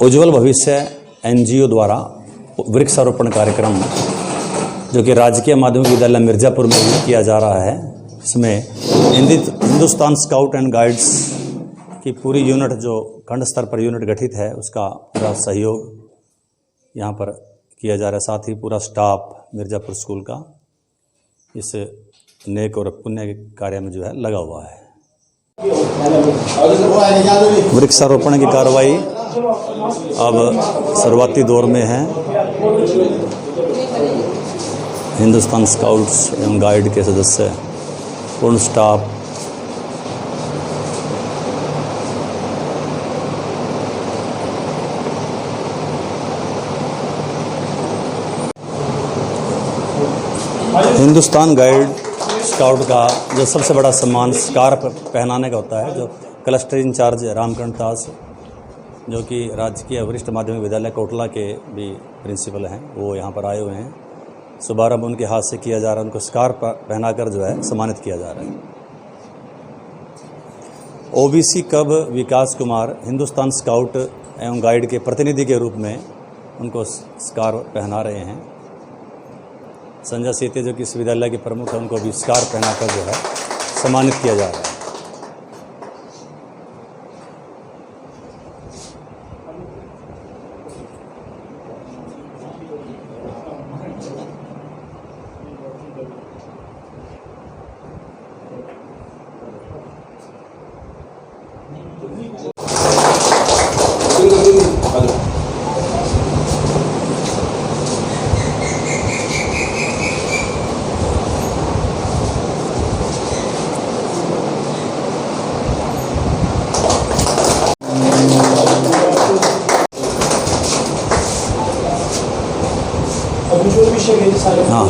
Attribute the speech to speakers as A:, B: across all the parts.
A: उज्ज्वल भविष्य एनजीओ द्वारा वृक्षारोपण कार्यक्रम जो कि राजकीय माध्यमिक विद्यालय मिर्जापुर में भी किया जा रहा है, इसमें हिंदुस्तान स्काउट एंड गाइड्स की पूरी यूनिट जो खंड स्तर पर यूनिट गठित है उसका पूरा सहयोग यहाँ पर किया जा रहा है। साथ ही पूरा स्टाफ मिर्जापुर स्कूल का इस नेक और पुण्य के कार्य में जो है लगा हुआ है। वृक्षारोपण की कार्रवाई अब शुरुआती दौर में है। हिंदुस्तान स्काउट्स एवं गाइड के सदस्य, पूर्ण स्टाफ, हिंदुस्तान गाइड स्काउट का जो सबसे बड़ा सम्मान स्कार्फ पहनाने का होता है, जो क्लस्टर इंचार्ज रामकरण दास जो कि राजकीय वरिष्ठ माध्यमिक विद्यालय कोटला के भी प्रिंसिपल हैं, वो यहाँ पर आए हुए हैं। शुभारंभ उनके हाथ से किया जा रहा है, उनको स्कार्फ पहनाकर जो है सम्मानित किया जा रहा है। ओबीसी कब विकास कुमार हिंदुस्तान स्काउट एवं गाइड के प्रतिनिधि के रूप में उनको स्कार्फ पहना रहे हैं। संजय सीते जो कि इस विद्यालय के प्रमुख हैं, उनको भी स्कार्फ पहनाकर जो है सम्मानित किया जा रहा है। हाँ,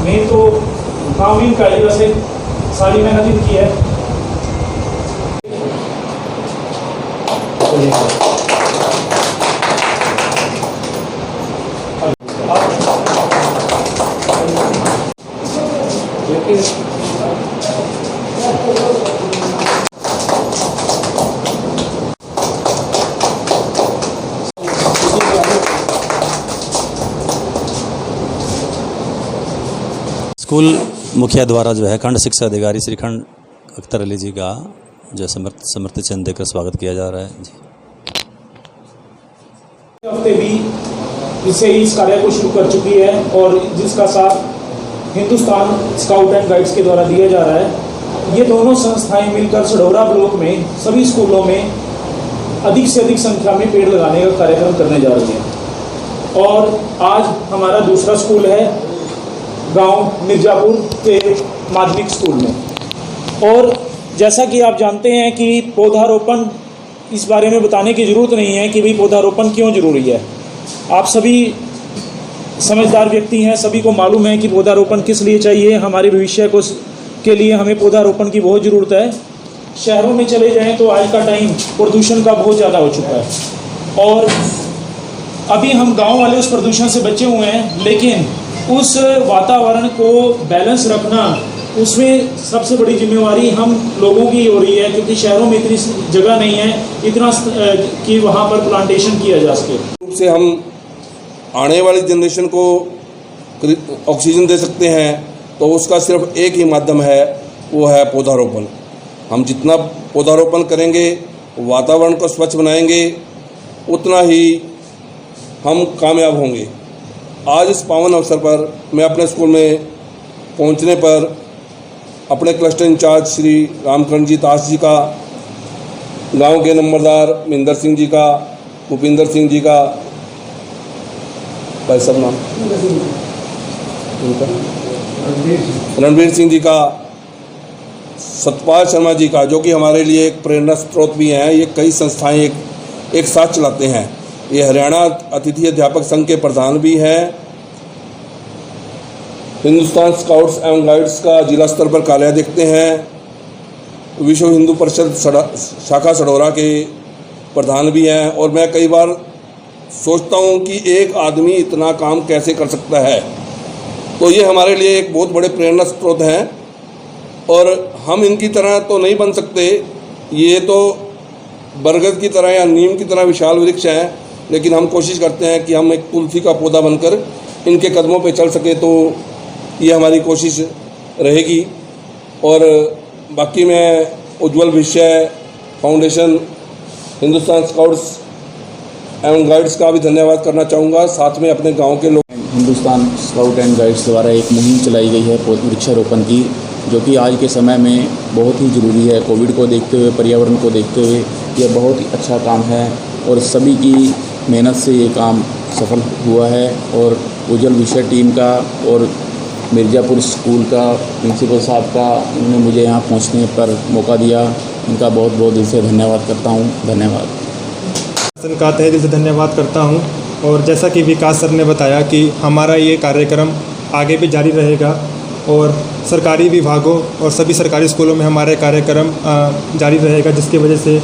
B: मैं तो कानून का वैसे सारी मेहनत की है।
A: स्कूल मुखिया द्वारा जो है खंड शिक्षा अधिकारी श्रीखंड अख्तर अली जी का जो समृति चिन्ह देकर स्वागत किया जा रहा है जी।
B: हफ्ते भी इसे इस कार्य को शुरू कर चुकी है और जिसका साथ हिंदुस्तान स्काउट एंड गाइड्स के द्वारा दिया जा रहा है। ये दोनों संस्थाएं मिलकर सढौरा ब्लॉक में सभी स्कूलों में अधिक से अधिक संख्या में पेड़ लगाने का कार्यक्रम करने जा रही है। और आज हमारा दूसरा स्कूल है गांव मिर्जापुर के माध्यमिक स्कूल में। और जैसा कि आप जानते हैं कि पौधारोपण, इस बारे में बताने की ज़रूरत नहीं है कि भाई पौधारोपण क्यों ज़रूरी है। आप सभी समझदार व्यक्ति हैं, सभी को मालूम है कि पौधारोपण किस लिए चाहिए। हमारे भविष्य को के लिए हमें पौधारोपण की बहुत ज़रूरत है। शहरों में चले जाएं तो आज का टाइम प्रदूषण का बहुत ज़्यादा हो चुका है और अभी हम गाँव वाले उस प्रदूषण से बचे हुए हैं, लेकिन उस वातावरण को बैलेंस रखना, उसमें सबसे बड़ी जिम्मेवारी हम लोगों की हो रही है, क्योंकि शहरों में इतनी जगह नहीं है इतना कि वहाँ पर प्लांटेशन किया जा सके।
C: रूप से हम आने वाली जनरेशन को ऑक्सीजन दे सकते हैं, तो उसका सिर्फ एक ही माध्यम है, वो है पौधारोपण। हम जितना पौधारोपण करेंगे, वातावरण को स्वच्छ बनाएंगे, उतना ही हम कामयाब होंगे। आज इस पावन अवसर पर मैं अपने स्कूल में पहुंचने पर अपने क्लस्टर इंचार्ज श्री रामकरण जी दास जी का, गांव के नंबरदार महेंद्र सिंह जी का, भूपिंदर सिंह जी का, भाई सब नाम रणवीर सिंह जी का, सतपाल शर्मा जी का, जो कि हमारे लिए एक प्रेरणा स्रोत भी हैं। ये कई संस्थाएं एक साथ चलाते हैं। ये हरियाणा अतिथि अध्यापक संघ के प्रधान भी हैं। हिंदुस्तान स्काउट्स एवं गाइड्स का जिला स्तर पर कार्य देखते हैं। विश्व हिंदू परिषद शाखा सढौरा के प्रधान भी हैं। और मैं कई बार सोचता हूं कि एक आदमी इतना काम कैसे कर सकता है। तो ये हमारे लिए एक बहुत बड़े प्रेरणा स्रोत हैं। और हम इनकी तरह तो नहीं बन सकते, ये तो बरगद की तरह या नीम की तरह विशाल वृक्ष हैं, लेकिन हम कोशिश करते हैं कि हम एक तुलसी का पौधा बनकर इनके कदमों पे चल सके, तो ये हमारी कोशिश रहेगी। और बाकी मैं उज्ज्वल भविष्य फाउंडेशन, हिंदुस्तान स्काउट्स एवं गाइड्स का भी धन्यवाद करना चाहूँगा, साथ में अपने गांव के लोग।
D: हिंदुस्तान स्काउट एंड गाइड्स द्वारा एक मुहिम चलाई गई है वृक्षारोपण की, जो कि आज के समय में बहुत ही ज़रूरी है। कोविड को देखते हुए, पर्यावरण को देखते हुए यह बहुत ही अच्छा काम है और सभी की मेहनत से ये काम सफल हुआ है। और उज्ज्वल भविष्य टीम का और मिर्ज़ापुर स्कूल का प्रिंसिपल साहब का, उन्होंने मुझे यहाँ पहुँचने पर मौका दिया, इनका बहुत बहुत दिल से धन्यवाद करता हूँ। धन्यवाद
E: का तहे दिल से धन्यवाद करता हूँ। और जैसा कि विकास सर ने बताया कि हमारा ये कार्यक्रम आगे भी जारी रहेगा और सरकारी विभागों और सभी सरकारी स्कूलों में हमारे कार्यक्रम जारी रहेगा, जिसकी वजह से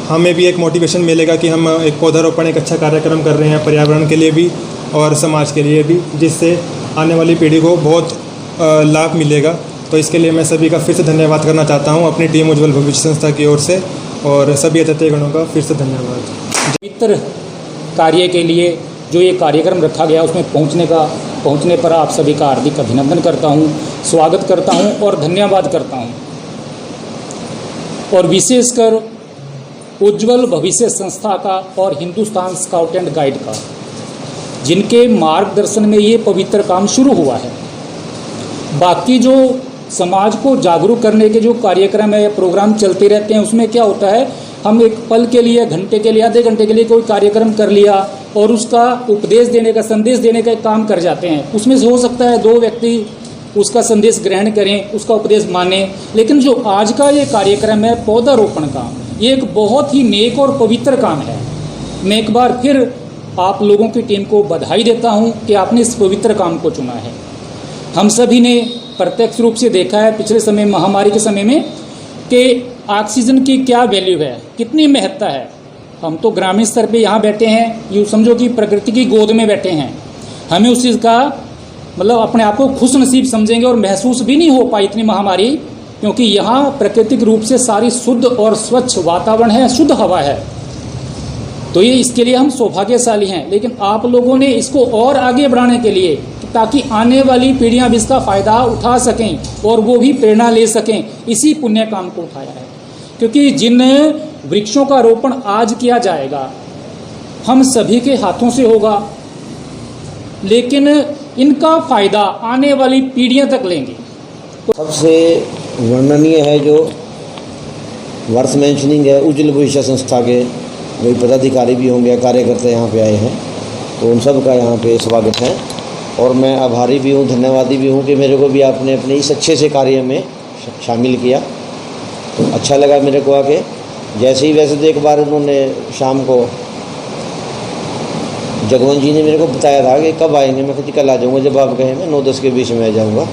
E: हमें भी एक मोटिवेशन मिलेगा कि हम एक पौधारोपण एक अच्छा कार्यक्रम कर रहे हैं पर्यावरण के लिए भी और समाज के लिए भी, जिससे आने वाली पीढ़ी को बहुत लाभ मिलेगा। तो इसके लिए मैं सभी का फिर से धन्यवाद करना चाहता हूँ अपनी टीम उज्ज्वल भविष्य संस्था की ओर से, और सभी अतिथिगणों का फिर से धन्यवाद।
F: पवित्र कार्य के लिए जो ये कार्यक्रम रखा गया उसमें पहुंचने पर आप सभी का हार्दिक अभिनंदन करता हूं, स्वागत करता हूं और धन्यवाद करता हूं। और विशेषकर उज्ज्वल भविष्य संस्था का और हिंदुस्तान स्काउट एंड गाइड का, जिनके मार्गदर्शन में ये पवित्र काम शुरू हुआ है। बाकी जो समाज को जागरूक करने के जो कार्यक्रम है या प्रोग्राम चलते रहते हैं, उसमें क्या होता है, हम एक पल के लिए, घंटे के लिए, आधे घंटे के लिए कोई कार्यक्रम कर लिया और उसका उपदेश देने का, संदेश देने का काम कर जाते हैं। उसमें से हो सकता है 2 व्यक्ति उसका संदेश ग्रहण करें, उसका उपदेश माने, लेकिन जो आज का ये कार्यक्रम है पौधारोपण का, ये एक बहुत ही नेक और पवित्र काम है। मैं एक बार फिर आप लोगों की टीम को बधाई देता हूँ कि आपने इस पवित्र काम को चुना है। हम सभी ने प्रत्यक्ष रूप से देखा है पिछले समय, महामारी के समय में, कि ऑक्सीजन की क्या वैल्यू है, कितनी महत्ता है। हम तो ग्रामीण स्तर पे यहाँ बैठे हैं, यूँ समझो कि प्रकृति की गोद में बैठे हैं। हमें उस चीज़ का मतलब अपने आप को खुश नसीब समझेंगे और महसूस भी नहीं हो पाई इतनी महामारी, क्योंकि यहाँ प्राकृतिक रूप से सारी शुद्ध और स्वच्छ वातावरण है, शुद्ध हवा है। तो ये इसके लिए हम सौभाग्यशाली हैं। लेकिन आप लोगों ने इसको और आगे बढ़ाने के लिए, ताकि आने वाली पीढ़ियां भी इसका फ़ायदा उठा सकें और वो भी प्रेरणा ले सकें, इसी पुण्य काम को उठाया है। क्योंकि जिन वृक्षों का रोपण आज किया जाएगा, हम सभी के हाथों से होगा, लेकिन इनका फ़ायदा आने वाली पीढ़ियां तक लेंगे।
G: सबसे वर्णनीय है जो वर्थ मेंशनिंग है, उज्ज्वल भविष्य संस्था के वही पदाधिकारी भी होंगे, कार्यकर्ता यहाँ पे आए हैं, तो उन सब का यहाँ पे स्वागत है। और मैं आभारी भी हूँ, धन्यवादी भी हूँ कि मेरे को भी आपने अपने इस अच्छे से कार्य में शामिल किया, तो अच्छा लगा मेरे को आके। जैसे ही वैसे तो एक बार उन्होंने शाम को जगवंत जी ने मेरे को बताया था कि कब आएंगे, मैं कहती कल आ जाऊँगा, जब आप कहें मैं 9-10 के बीच में आ जाऊँगा।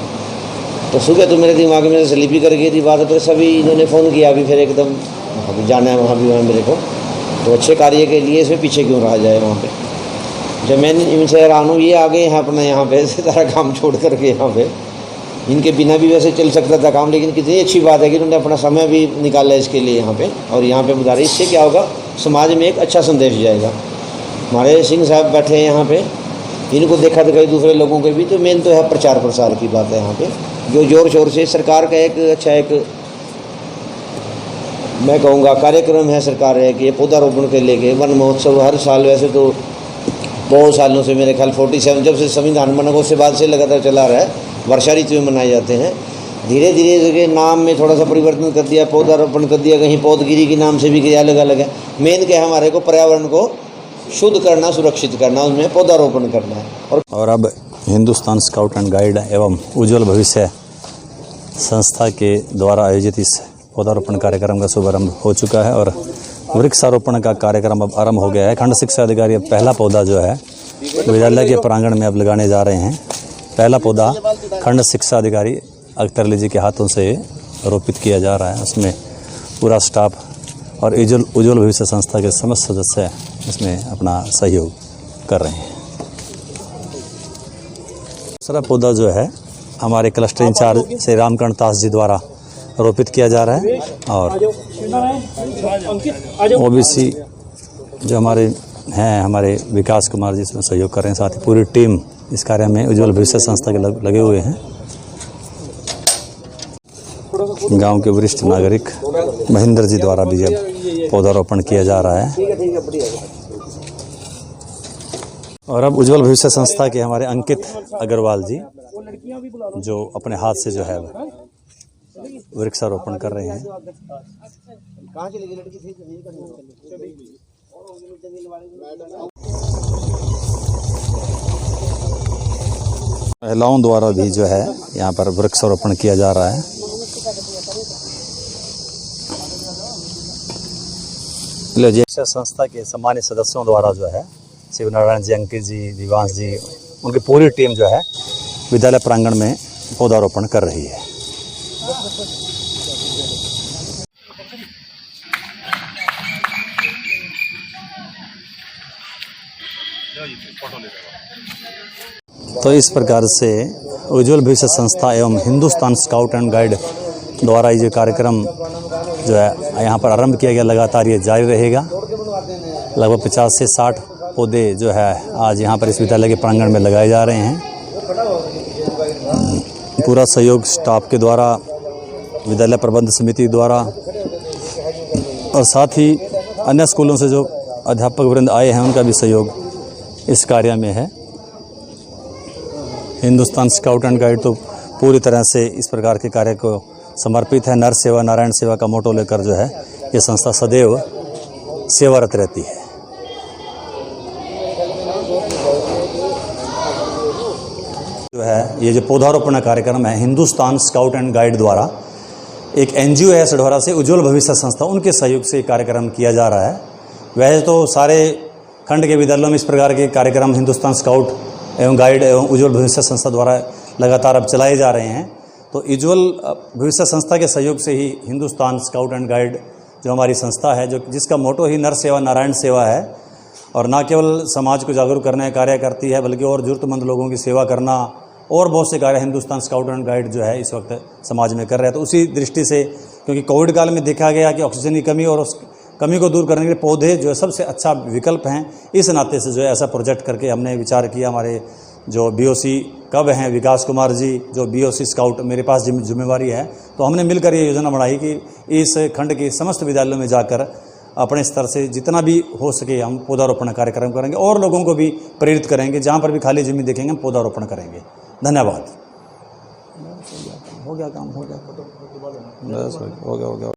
G: तो सुबह तो मेरे दिमाग में स्लिप ही कर गई थी बात, पर सभी इन्होंने फ़ोन किया अभी, फिर एकदम वहाँ भी जाना है, वहाँ भी वहाँ मेरे को, तो अच्छे कार्य के लिए इसमें पीछे क्यों रहा जाए। वहाँ पे जब मैं इनसे हैरान हूँ, ये आ गए हैं अपना यहाँ पे सारा काम छोड़ करके यहाँ पे, इनके बिना भी वैसे चल सकता था काम, लेकिन कितनी अच्छी बात है कि उन्होंने अपना समय भी निकाला इसके लिए यहाँ पे, और यहाँ पे बता रहे। इससे क्या होगा, समाज में एक अच्छा संदेश जाएगा। हमारे सिंह साहब बैठे हैं यहाँ पे, इनको देखा तो कई दूसरे लोगों के भी, तो मेन तो है प्रचार प्रसार की बात है यहाँ पे, जो जोर शोर से सरकार का एक अच्छा एक मैं कहूँगा कार्यक्रम है सरकार है कि ये पौधारोपण के लेके वन महोत्सव हर साल, वैसे तो बहुत सालों से, मेरे ख्याल 47 जब से संविधान बना उसके बाद से लगातार चला रहा है, वर्षा ऋतु में मनाए जाते हैं। धीरे धीरे नाम में थोड़ा सा परिवर्तन कर दिया, पौधारोपण कर दिया, कहीं पौधगिरी के नाम से भी किया, अलग अलग है। मेन क्या है, हमारे को पर्यावरण को शुद्ध करना, सुरक्षित करना, उसमें पौधारोपण करना है। और
A: अब हिंदुस्तान स्काउट एंड गाइड एवं उज्ज्वल भविष्य संस्था के द्वारा आयोजित इस पौधारोपण कार्यक्रम का शुभारंभ हो चुका है और वृक्षारोपण का कार्यक्रम अब आरंभ हो गया है। खंड शिक्षा अधिकारी अब पहला पौधा जो है विद्यालय के प्रांगण में अब लगाने जा रहे हैं। पहला पौधा खंड शिक्षा अधिकारी अख्तर जी के हाथों से रोपित किया जा रहा है। उसमें पूरा स्टाफ और उज्ज्वल भविष्य संस्था के समस्त सदस्य इसमें अपना सहयोग कर रहे हैं। दूसरा पौधा जो है हमारे क्लस्टर इंचार्ज श्री रामकर्ण दास जी द्वारा रोपित किया जा रहा है। और ओबीसी जो हमारे हैं, हमारे विकास कुमार जी इसमें सहयोग कर रहे हैं, साथ ही पूरी टीम इस कार्य में उज्ज्वल भविष्य संस्था के लगे हुए हैं। गांव के वरिष्ठ नागरिक महेंद्र जी द्वारा भी जब पौधारोपण किया जा रहा है। और अब उज्ज्वल भविष्य संस्था के हमारे अंकित अग्रवाल जी जो अपने हाथ से जो है वृक्षारोपण कर रहे हैं। महिलाओं द्वारा भी जो है यहाँ पर वृक्षारोपण किया जा रहा है। संस्था के सम्मानित सदस्यों द्वारा जो है शिव नारायण जी, अंकित जी, दिवांश जी, उनकी पूरी टीम जो है विद्यालय प्रांगण में पौधारोपण कर रही है। तो इस प्रकार से उज्ज्वल भविष्य संस्था एवं हिंदुस्तान स्काउट एंड गाइड द्वारा ये कार्यक्रम जो है यहाँ पर आरंभ किया गया, लगातार ये जारी रहेगा। लगभग 50 से 60 पौधे जो है आज यहाँ पर इस विद्यालय के प्रांगण में लगाए जा रहे हैं। पूरा सहयोग स्टाफ के द्वारा, विद्यालय प्रबंध समिति द्वारा और साथ ही अन्य स्कूलों से जो अध्यापक वृंद आए हैं उनका भी सहयोग इस कार्य में है। हिंदुस्तान स्काउट एंड गाइड तो पूरी तरह से इस प्रकार के कार्य को समर्पित है। नर सेवा नारायण सेवा का मोटो लेकर जो है ये संस्था सदैव सेवारत रहती है। जो है ये जो पौधारोपण कार्यक्रम है हिंदुस्तान स्काउट एंड गाइड द्वारा, एक एनजीओ है सढौरा से उज्ज्वल भविष्य संस्था, उनके सहयोग से कार्यक्रम किया जा रहा है। वैसे तो सारे खंड के विद्यालयों में इस प्रकार के कार्यक्रम हिंदुस्तान स्काउट एवं गाइड एवं उज्ज्वल भविष्य संस्था द्वारा लगातार अब चलाए जा रहे हैं। तो उज्ज्वल भविष्य संस्था के सहयोग से ही हिंदुस्तान स्काउट एंड गाइड जो हमारी संस्था है, जो जिसका मोटो ही नर सेवा नारायण सेवा है, और न केवल समाज को जागरूक करने का कार्य करती है बल्कि और ज़रूरतमंद लोगों की सेवा करना और बहुत से कार्य हिंदुस्तान स्काउट एंड गाइड जो है इस वक्त समाज में कर रहा है। तो उसी दृष्टि से, क्योंकि कोविड काल में देखा गया कि ऑक्सीजन की कमी और उस कमी को दूर करने के लिए पौधे जो है सबसे अच्छा विकल्प हैं, इस नाते से जो है ऐसा प्रोजेक्ट करके हमने विचार किया। हमारे जो बीओसी कब हैं विकास कुमार जी, जो बीओसी स्काउट, मेरे पास जिम्मेवारी है, तो हमने मिलकर ये योजना बनाई कि इस खंड के समस्त विद्यालयों में जाकर अपने स्तर से जितना भी हो सके हम पौधारोपण कार्यक्रम करेंगे और लोगों को भी प्रेरित करेंगे। जहाँ पर भी खाली जमीन देखेंगे हम पौधारोपण करेंगे। धन्यवाद। हो गया काम, हो गया।